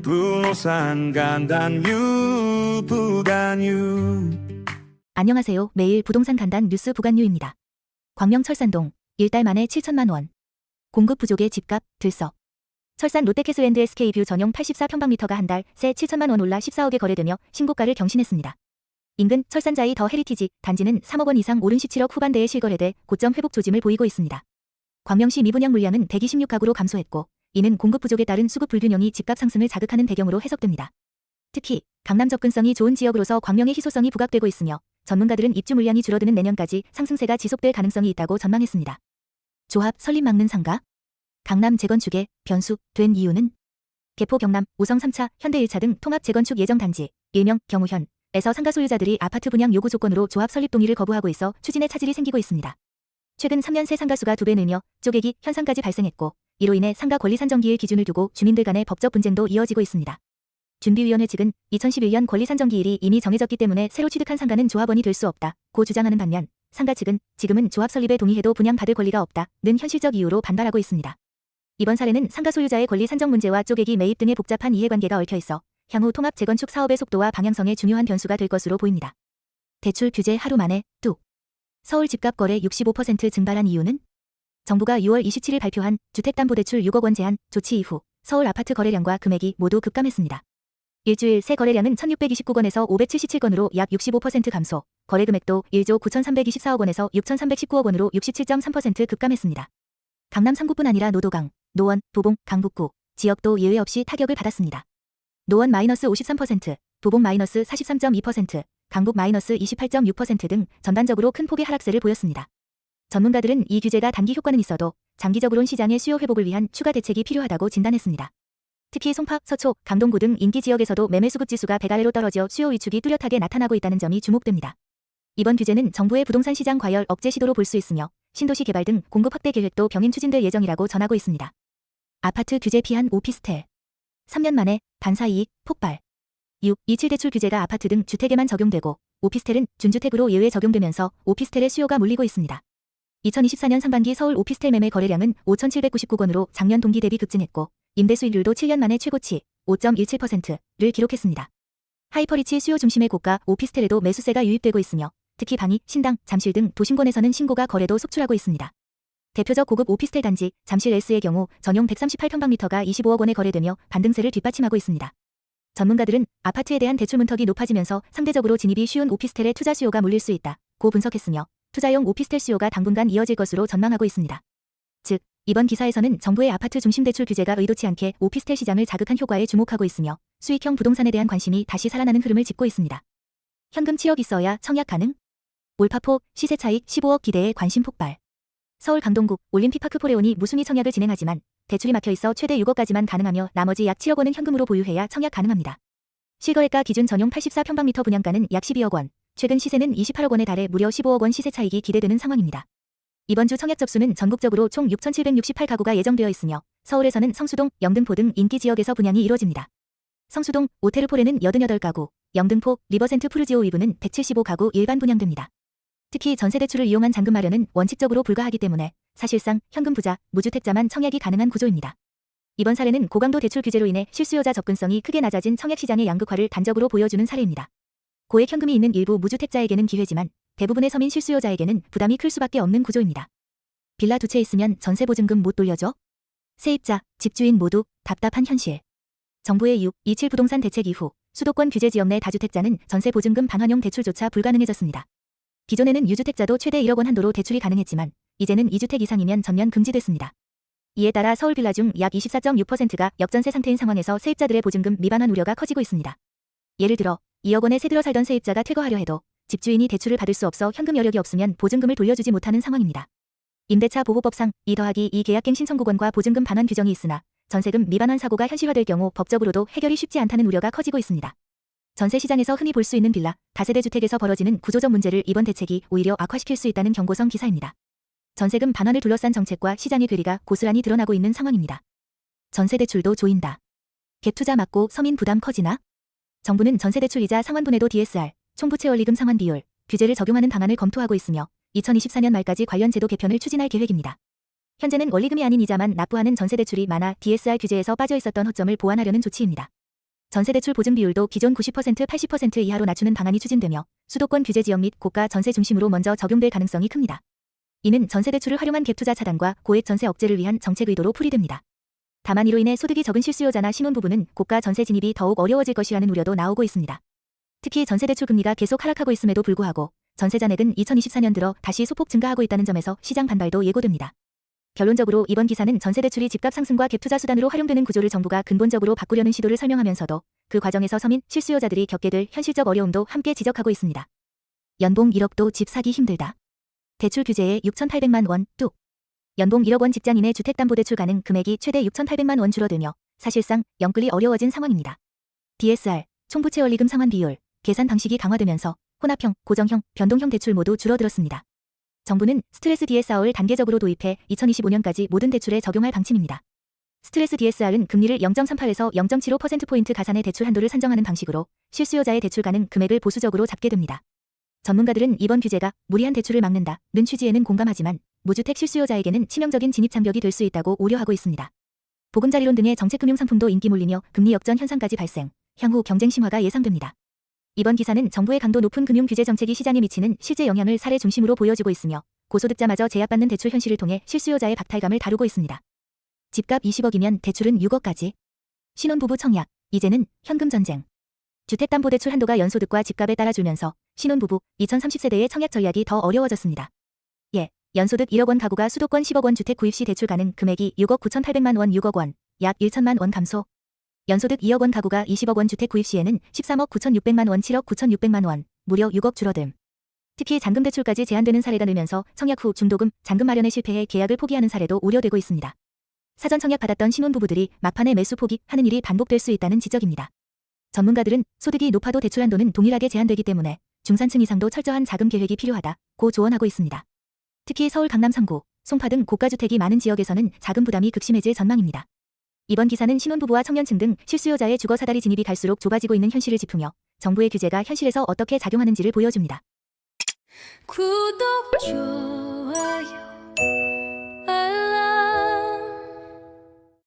부동산 간단뉴 부간뉴. 안녕하세요. 매일 부동산 간단 뉴스 부간뉴입니다. 광명 철산동 1달 만에 7천만 원. 공급 부족의 집값 들썩. 철산 롯데캐슬앤드 SK뷰 전용 84평방미터가 한 달 새 7천만 원 올라 14억에 거래되며 신고가를 경신했습니다. 인근 철산자이 더 헤리티지 단지는 3억 원 이상 오른 17억 후반대에 실거래돼 고점 회복 조짐을 보이고 있습니다. 광명시 미분양 물량은 126가구로 감소했고 이는 공급 부족에 따른 수급 불균형이 집값 상승을 자극하는 배경으로 해석됩니다. 특히 강남 접근성이 좋은 지역으로서 광명의 희소성이 부각되고 있으며 전문가들은 입주 물량이 줄어드는 내년까지 상승세가 지속될 가능성이 있다고 전망했습니다. 조합 설립 막는 상가? 강남 재건축에 변수 된 이유는? 개포 경남, 우성 3차, 현대 1차 등 통합 재건축 예정 단지, 일명 경우현에서 상가 소유자들이 아파트 분양 요구 조건으로 조합 설립 동의를 거부하고 있어 추진에 차질이 생기고 있습니다. 최근 3년 새 상가 수가 2배 늘며 쪼개기 현상까지 발생했고 이로 인해 상가 권리 산정기일 기준을 두고 주민들 간의 법적 분쟁도 이어지고 있습니다. 준비위원회 측은 2011년 권리 산정기일이 이미 정해졌기 때문에 새로 취득한 상가는 조합원이 될 수 없다고 주장하는 반면 상가 측은 지금은 조합 설립에 동의해도 분양받을 권리가 없다는 현실적 이유로 반발하고 있습니다. 이번 사례는 상가 소유자의 권리 산정 문제와 쪼개기 매입 등의 복잡한 이해관계가 얽혀 있어 향후 통합 재건축 사업의 속도와 방향성에 중요한 변수가 될 것으로 보입니다. 대출 규제 하루 만에 뚝. 서울 집값 거래 65% 증발한 이유는? 정부가 6월 27일 발표한 주택담보대출 6억 원 제한 조치 이후 서울 아파트 거래량과 금액이 모두 급감했습니다. 일주일 새 거래량은 1629건에서 577건으로 약 65% 감소, 거래 금액도 1조 9324억 원에서 6319억 원으로 67.3% 급감했습니다. 강남 3구뿐 아니라 노도강, 노원, 도봉, 강북구 지역도 예외 없이 타격을 받았습니다. 노원 마이너스 53%, 도봉 마이너스 43.2%, 강북 마이너스 28.6% 등 전반적으로 큰 폭의 하락세를 보였습니다. 전문가들은 이 규제가 단기 효과는 있어도 장기적으론 시장의 수요 회복을 위한 추가 대책이 필요하다고 진단했습니다. 특히 송파, 서초, 강동구 등 인기 지역에서도 매매 수급 지수가 100 아래로 떨어져 수요 위축이 뚜렷하게 나타나고 있다는 점이 주목됩니다. 이번 규제는 정부의 부동산 시장 과열 억제 시도로 볼 수 있으며 신도시 개발 등 공급 확대 계획도 병행 추진될 예정이라고 전하고 있습니다. 아파트 규제 피한 오피스텔. 3년 만에 반사 이익 폭발. 27 대출 규제가 아파트 등 주택에만 적용되고 오피스텔은 준주택으로 예외 적용되면서 오피스텔의 수요가 몰리고 있습니다. 2024년 상반기 서울 오피스텔 매매 거래량은 5,799건으로 작년 동기 대비 급증했고 임대 수익률도 7년 만에 최고치 5.17%를 기록했습니다. 하이퍼리치 수요 중심의 고가 오피스텔에도 매수세가 유입되고 있으며 특히 방이, 신당, 잠실 등 도심권에서는 신고가 거래도 속출하고 있습니다. 대표적 고급 오피스텔 단지 잠실 S의 경우 전용 138평방미터가 25억 원에 거래되며 반등세를 뒷받침하고 있습니다. 전문가들은 아파트에 대한 대출 문턱이 높아지면서 상대적으로 진입이 쉬운 오피스텔에 투자 수요가 몰릴 수 있다고 분석했으며 투자용 오피스텔 수요가 당분간 이어질 것으로 전망하고 있습니다. 즉, 이번 기사에서는 정부의 아파트 중심 대출 규제가 의도치 않게 오피스텔 시장을 자극한 효과에 주목하고 있으며 수익형 부동산에 대한 관심이 다시 살아나는 흐름을 짚고 있습니다. 현금 7억 있어야 청약 가능? 올파폭, 시세 차익 15억 기대에 관심 폭발. 서울 강동구 올림픽파크 포레온이 무순위 청약을 진행하지만 대출이 막혀있어 최대 6억까지만 가능하며 나머지 약 7억 원은 현금으로 보유해야 청약 가능합니다. 실거래가 기준 전용 84평방미터 분양가는 약 12억 원, 최근 시세는 28억 원에 달해 무려 15억 원 시세 차익이 기대되는 상황입니다. 이번 주 청약 접수는 전국적으로 총 6,768가구가 예정되어 있으며 서울에서는 성수동, 영등포 등 인기 지역에서 분양이 이뤄집니다. 성수동, 오테르포레는 88가구, 영등포, 리버센트 푸르지오 위브는 175가구 일반 분양됩니다. 특히 전세대출을 이용한 잔금 마련은 원칙적으로 불가하기 때문에 사실상 현금 부자, 무주택자만 청약이 가능한 구조입니다. 이번 사례는 고강도 대출 규제로 인해 실수요자 접근성이 크게 낮아진 청약시장의 양극화를 단적으로 보여주는 사례입니다. 고액 현금이 있는 일부 무주택자에게는 기회지만 대부분의 서민 실수요자에게는 부담이 클 수밖에 없는 구조입니다. 빌라 2채 있으면 전세보증금 못 돌려줘? 세입자, 집주인 모두 답답한 현실. 정부의 6.27 부동산 대책 이후 수도권 규제 지역 내 다주택자는 전세보증금 반환용 대출조차 불가능해졌습니다. 기존에는 유주택자도 최대 1억 원 한도로 대출이 가능했지만 이제는 2주택 이상이면 전면 금지됐습니다. 이에 따라 서울 빌라 중 약 24.6%가 역전세 상태인 상황에서 세입자들의 보증금 미반환 우려가 커지고 있습니다. 예를 들어 2억 원에 세 들어 살던 세입자가 퇴거하려 해도 집주인이 대출을 받을 수 없어 현금 여력이 없으면 보증금을 돌려주지 못하는 상황입니다. 임대차 보호법상 2+2 계약갱신 청구권과 보증금 반환 규정이 있으나 전세금 미반환 사고가 현실화될 경우 법적으로도 해결이 쉽지 않다는 우려가 커지고 있습니다. 전세 시장에서 흔히 볼 수 있는 빌라, 다세대 주택에서 벌어지는 구조적 문제를 이번 대책이 오히려 악화시킬 수 있다는 경고성 기사입니다. 전세금 반환을 둘러싼 정책과 시장의 괴리가 고스란히 드러나고 있는 상황입니다. 전세대출도 조인다. 갭투자 막고 서민 부담 커지나? 정부는 전세대출 이자 상환분해도 DSR, 총부채 원리금 상환 비율, 규제를 적용하는 방안을 검토하고 있으며 2024년 말까지 관련 제도 개편을 추진할 계획입니다. 현재는 원리금이 아닌 이자만 납부하는 전세대출이 많아 DSR 규제에서 빠져 있었던 허점을 보완하려는 조치입니다. 전세대출 보증 비율도 기존 90% 80% 이하로 낮추는 방안이 추진되며 수도권 규제 지역 및 고가 전세 중심으로 먼저 적용될 가능성이 큽니다. 이는 전세대출을 활용한 갭투자 차단과 고액 전세 억제를 위한 정책 의도로 풀이됩니다. 다만 이로 인해 소득이 적은 실수요자나 신혼부부는 고가 전세 진입이 더욱 어려워질 것이라는 우려도 나오고 있습니다. 특히 전세대출 금리가 계속 하락하고 있음에도 불구하고 전세 잔액은 2024년 들어 다시 소폭 증가하고 있다는 점에서 시장 반발도 예고됩니다. 결론적으로 이번 기사는 전세대출이 집값 상승과 갭투자 수단으로 활용되는 구조를 정부가 근본적으로 바꾸려는 시도를 설명하면서도 그 과정에서 서민, 실수요자들이 겪게 될 현실적 어려움도 함께 지적하고 있습니다. 연봉 1억도 집 사기 힘들다. 대출 규제에 6,800만 원 뚝. 연봉 1억 원 직장인의 주택담보대출 가능 금액이 최대 6,800만 원 줄어들며 사실상 영끌이 어려워진 상황입니다. DSR, 총부채 원리금 상환 비율, 계산 방식이 강화되면서 혼합형, 고정형, 변동형 대출 모두 줄어들었습니다. 정부는 스트레스 DSR을 단계적으로 도입해 2025년까지 모든 대출에 적용할 방침입니다. 스트레스 DSR은 금리를 0.38에서 0.75%포인트 가산의 대출 한도를 산정하는 방식으로 실수요자의 대출 가능 금액을 보수적으로 잡게 됩니다. 전문가들은 이번 규제가 무리한 대출을 막는다는 취지에는 공감하지만 무주택 실수요자에게는 치명적인 진입 장벽이 될 수 있다고 우려하고 있습니다. 보금자리론 등의 정책금융 상품도 인기 몰리며 금리 역전 현상까지 발생, 향후 경쟁 심화가 예상됩니다. 이번 기사는 정부의 강도 높은 금융 규제 정책이 시장에 미치는 실제 영향을 사례 중심으로 보여주고 있으며 고소득자마저 제압받는 대출 현실을 통해 실수요자의 박탈감을 다루고 있습니다. 집값 20억이면 대출은 6억까지. 신혼부부 청약, 이제는 현금 전쟁. 주택담보대출 한도가 연소득과 집값에 따라 줄면서 신혼부부 2030세대의 청약 전략이 더 어려워졌습니다. 연소득 1억 원 가구가 수도권 10억 원 주택 구입 시 대출 가능 금액이 6억 9,800만 원 6억 원, 약 1천만 원 감소. 연소득 2억 원 가구가 20억 원 주택 구입 시에는 13억 9,600만 원 7억 9,600만 원, 무려 6억 줄어듦. 특히 잔금 대출까지 제한되는 사례가 늘면서 청약 후 중도금, 잔금 마련에 실패해 계약을 포기하는 사례도 우려되고 있습니다. 사전 청약 받았던 신혼부부들이 막판에 매수 포기하는 일이 반복될 수 있다는 지적입니다. 전문가들은 소득이 높아도 대출 한도는 동일하게 제한되기 때문에 중산층 이상도 철저한 자금 계획이 필요하다고 조언하고 있습니다. 특히 서울 강남 3구, 송파 등 고가주택이 많은 지역에서는 자금 부담이 극심해질 전망입니다. 이번 기사는 신혼부부와 청년층 등 실수요자의 주거 사다리 진입이 갈수록 좁아지고 있는 현실을 짚으며 정부의 규제가 현실에서 어떻게 작용하는지를 보여줍니다. 구독, 좋아요, 알람